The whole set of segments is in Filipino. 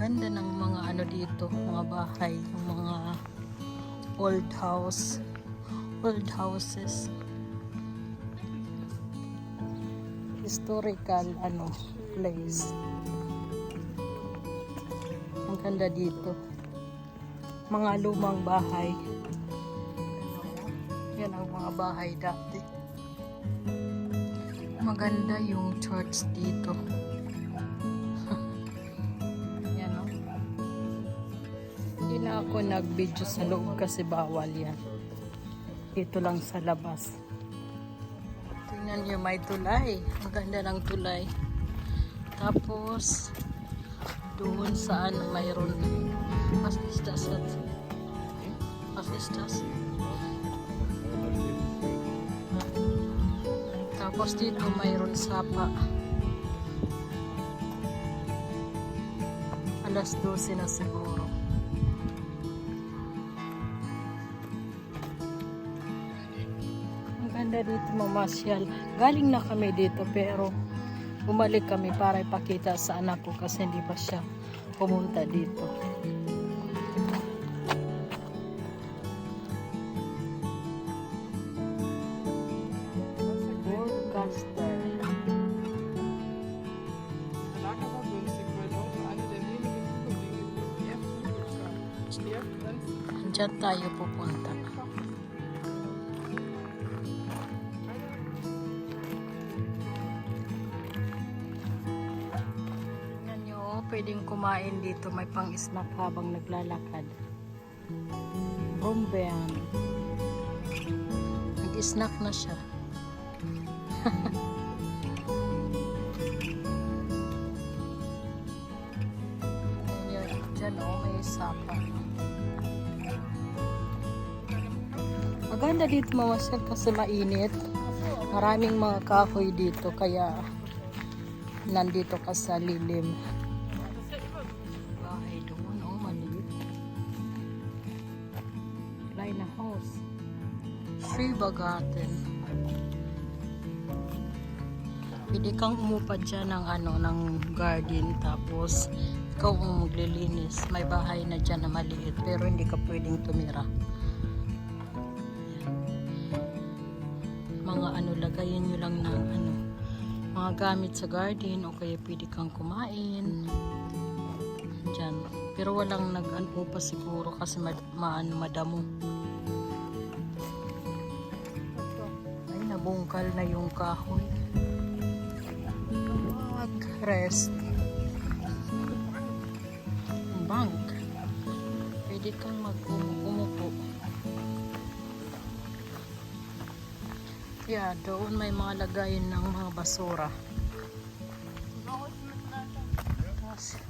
Ganda ng mga ano dito, mga bahay, yung mga old houses. Historical place. Ang ganda dito. Mga lumang bahay. Yan ang mga bahay dati. Maganda yung church dito. Yan o. Hindi na ako nag-video sa loob kasi bawal yan. Dito lang sa labas. Tingnan nyo, may tulay. Ang ganda ng tulay. Tapos, doon sa mayroon. Was ist das jetzt? Was ist das? Tapos dito mayroon sapa. Alas 12 na siguro. Ang ganda dito mamasyal. Galing na kami dito pero bumalik kami para ipakita sa anak ko kasi hindi pa siya pumunta dito. Diyan tayo pupunta. Tingnan nyo, pwedeng kumain dito. May pang-snack habang naglalakad. Bombean. Nag-snack na siya. Diyan may sapa. Maganda dito mamasyal kasi mainit. Maraming mga kahoy dito kaya nandito ka sa lilim. Bahay doon, maliit. Line na house. Shiba Garden. Pwede kang umupad dyan ng garden tapos ikaw ang maglilinis. May bahay na dyan na maliit pero hindi ka pwedeng tumira. Mga lagayan nyo lang ng mga gamit sa garden o kaya pwede kang kumain dyan. Pero walang nag-upa siguro kasi madamo. Ay, nabungkal na yung kahoy. Mag-rest. Bank. Pwede kang umupo. Yeah, doon may mga lagayan ng mga basura. Tapos,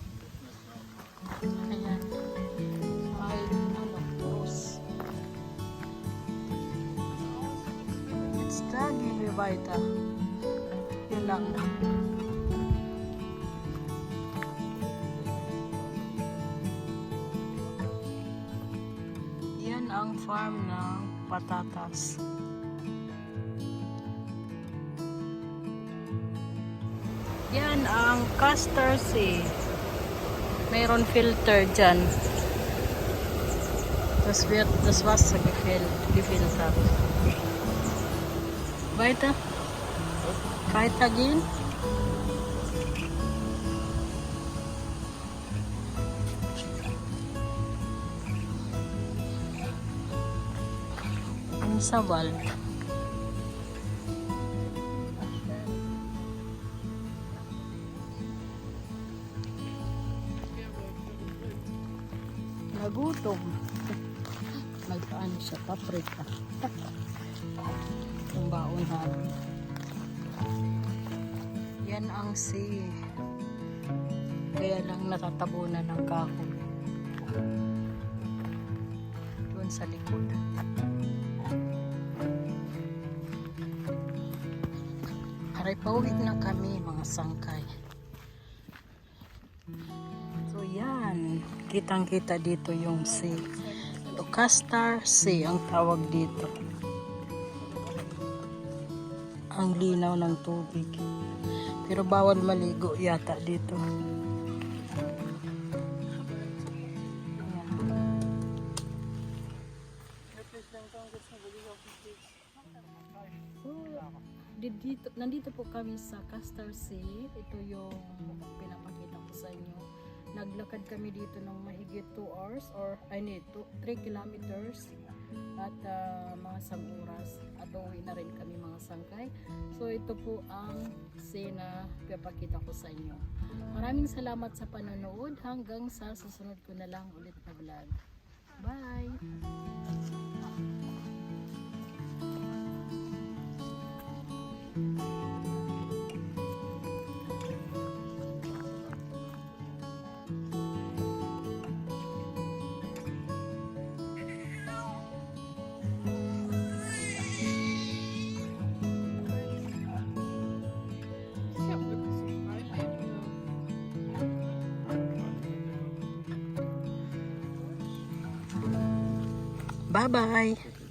ayan. May cross. It's dagi weiter. Yun lang. Yan ang farm ng patatas. Yan ang Castor Sea. Mayroon filter dyan. Das Wasser gefiltert. Weiter? Weitergehen? Sa wald. Nagutom. Nagpaano siya, paprika. Ang baon namin. Yan ang sea. Kaya lang natatabunan ng kahoy. Doon sa likod. Aray, pauwi na kami mga sangkay. So yan, kitang-kita dito yung sea. Castor Sea ang tawag dito. Ang linaw ng tubig. Pero bawal maligo yata dito. nandito po kami sa Castor Sea. Ito yung pinapakita ko sa inyo. Naglakad kami dito ng mahigit 2 hours or 3 kilometers at mga 1 oras at uwi na rin kami mga sangkay. So ito po ang scene pinapakita ko sa inyo. Maraming salamat sa panonood. Hanggang sa susunod ko na lang ulit na vlog. Bye! Bye-bye!